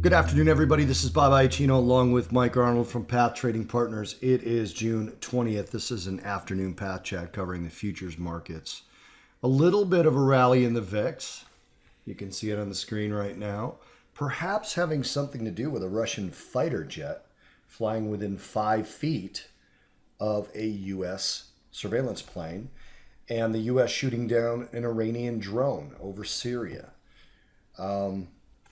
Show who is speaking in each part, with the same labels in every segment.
Speaker 1: Good afternoon, everybody. This is Bob Iacchino along with Mike Arnold from Path Trading Partners. It is June 20th. This is an afternoon Path Chat covering the futures markets. A little bit of a rally in the VIX. You can see it on the screen right now. Perhaps having something to do with a Russian fighter jet flying within 5 feet of a U.S. surveillance plane and the U.S. shooting down an Iranian drone over Syria.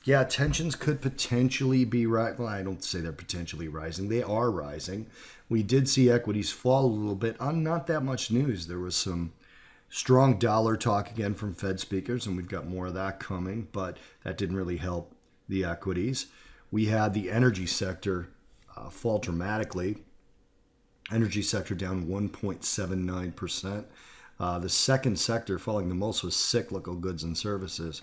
Speaker 1: Yeah, tensions could potentially be rising. Well, I don't say they're potentially rising. They are rising. We did see equities fall a little bit on not that much news. There was some strong dollar talk again from Fed speakers, and we've got more of that coming, but that didn't really help the equities. We had the energy sector fall dramatically. Energy sector down 1.79%. The second sector falling the most was cyclical goods and services.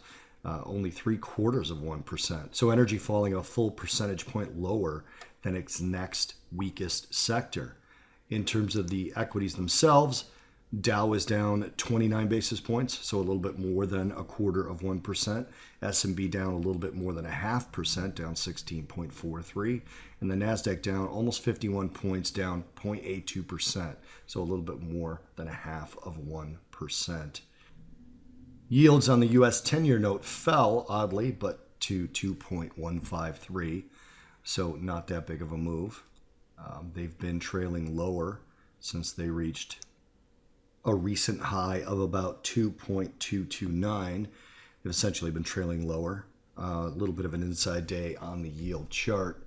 Speaker 1: Only 0.75%. So energy falling a full percentage point lower than its next weakest sector. In terms of the equities themselves, Dow is down 29 basis points, so a little bit more than 0.25%. S&P down a little bit more than 0.5%, down 16.43. And the NASDAQ down almost 51 points, down 0.82%, so a little bit more than 0.5%. Yields on the U.S. 10-year note fell, oddly, but to 2.153, so not that big of a move. They've been trailing lower since they reached a recent high of about 2.229. They've essentially been trailing lower. A little bit of an inside day on the yield chart.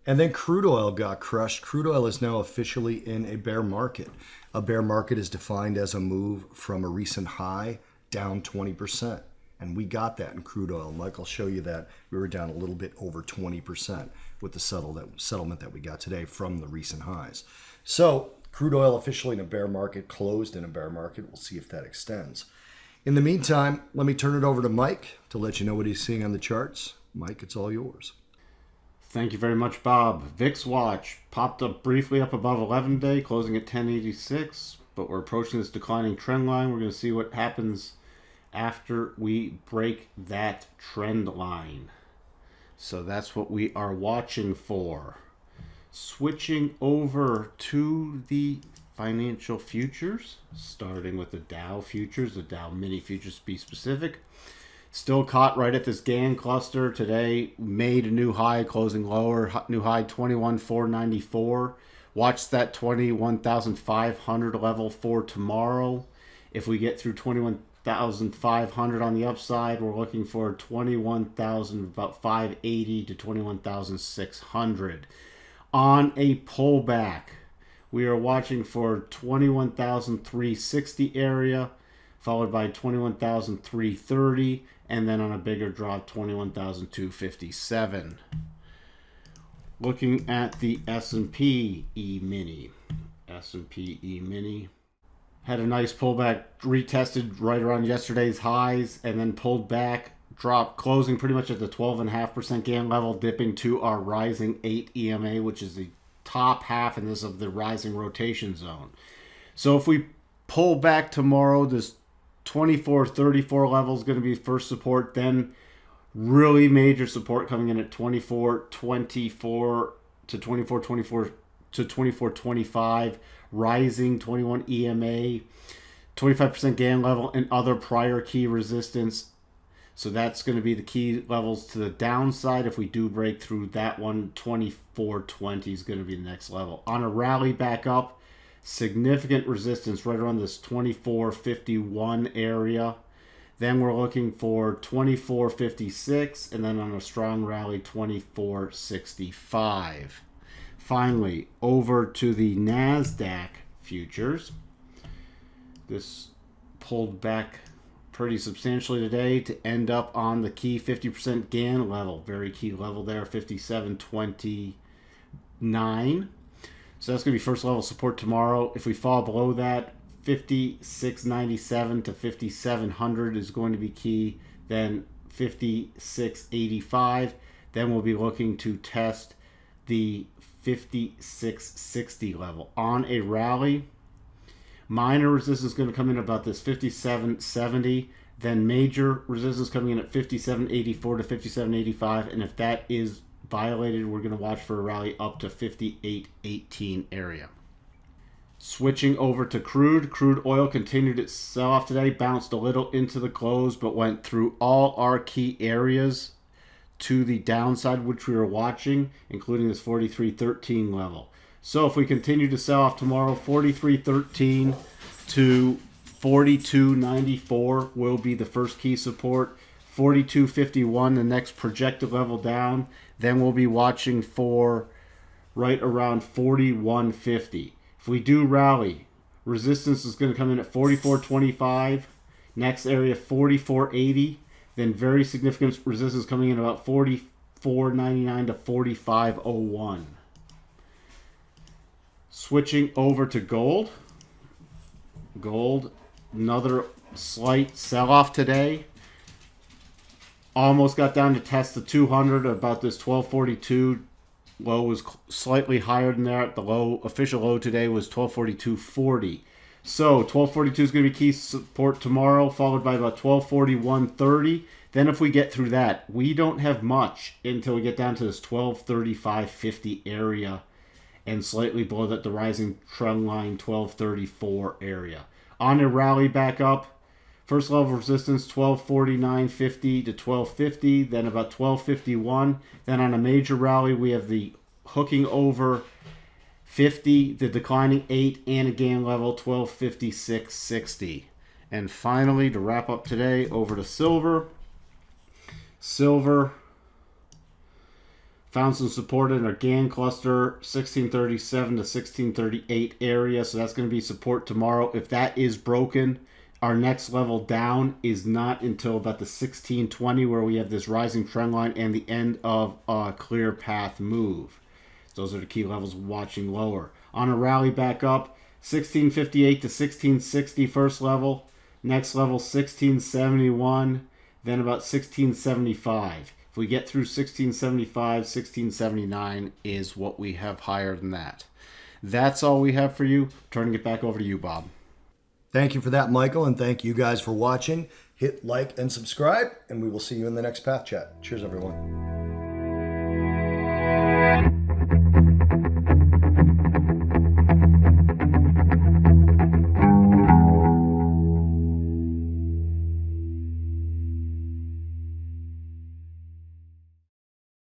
Speaker 1: And then crude oil got crushed. Crude oil is now officially in a bear market. A bear market is defined as a move from a recent high down 20%. And we got that in crude oil. Mike, I'll show you that. We were down a little bit over 20% with the settlement that we got today from the recent highs. So crude oil officially in a bear market, closed in a bear market. We'll see if that extends. In the meantime, let me turn it over to Mike to let you know what he's seeing on the charts. Mike, it's all yours.
Speaker 2: Thank you very much, Bob. VIX Watch popped up briefly up above 11-day, closing at 1086, but we're approaching this declining trend line. We're going to see what happens after we break that trend line. So that's what we are watching for. Switching over to the financial futures, starting with the Dow futures, the Dow mini futures to be specific. Still caught right at this GAN cluster today, made a new high, closing lower, new high 21,494. Watch that 21,500 level for tomorrow. If we get through 21,500 on the upside, we're looking for 21,000, about 580 to 21,600. On a pullback, we are watching for 21,360 area, followed by 21,330, and then on a bigger drop, 21,257. Looking at the S&P E-mini. S&P E-mini had a nice pullback, retested right around yesterday's highs, and then pulled back, dropped, closing pretty much at the 12.5% GAN level, dipping to our rising 8 EMA, which is the top half in this of the rising rotation zone. So if we pull back tomorrow, this 24.34 level is going to be first support, then really major support coming in at 24.24 to 24.24 to 24.25, rising 21 EMA, 25% GAN level, and other prior key resistance. So that's going to be the key levels to the downside. If we do break through that one, 24.20 is going to be the next level. On a rally back up, significant resistance right around this 24.51 area. Then we're looking for 24.56, and then on a strong rally, 24.65. Finally, over to the NASDAQ futures. This pulled back pretty substantially today to end up on the key 50% GAN level. Very key level there, 57.29. So that's going to be first level support tomorrow. If we fall below that, 56.97 to 5,700 is going to be key. Then 56.85. Then we'll be looking to test the 56.60 level. On a rally, minor resistance is going to come in about this 57.70. Then major resistance coming in at 57.84 to 57.85, and if that is violated, we're going to watch for a rally up to 58.18 area. Switching over to crude. Crude oil continued its sell-off today, bounced a little into the close, but went through all our key areas to the downside, which we were watching, including this 43.13 level. So if we continue to sell off tomorrow, 43.13 to 42.94 will be the first key support. 42.51, the next projected level down. Then we'll be watching for right around 41.50. If we do rally, resistance is going to come in at 44.25. Next area 44.80. Then very significant resistance coming in about 44.99 to 45.01. Switching over to gold. Gold, another slight sell-off today. Almost got down to test the 200. About this 1242 low was slightly higher than that. The low, official low today was 1242.40. So 1242 is going to be key support tomorrow, followed by about 1241.30. Then if we get through that, we don't have much until we get down to this 1235.50 area, and slightly below that, the rising trend line 1234 area. On a rally back up, first level of resistance 1249.50 to 1250, then about 1251. Then on a major rally, we have the hooking over 50, the declining 8, and a gain level 1256.60. And finally, to wrap up today, over to silver. Silver found some support in our GAN cluster, 1637 to 1638 area. So that's going to be support tomorrow. If that is broken, our next level down is not until about the 1620, where we have this rising trend line and the end of a clear path move. Those are the key levels watching lower. On a rally back up, 1658 to 1660 first level. Next level 1671, then about 1675. If we get through 1675, 1679 is what we have higher than that. That's all we have for you. Turning it back over to you, Bob.
Speaker 1: Thank you for that, Michael, and thank you guys for watching. Hit like and subscribe, and we will see you in the next Path Chat. Cheers, everyone.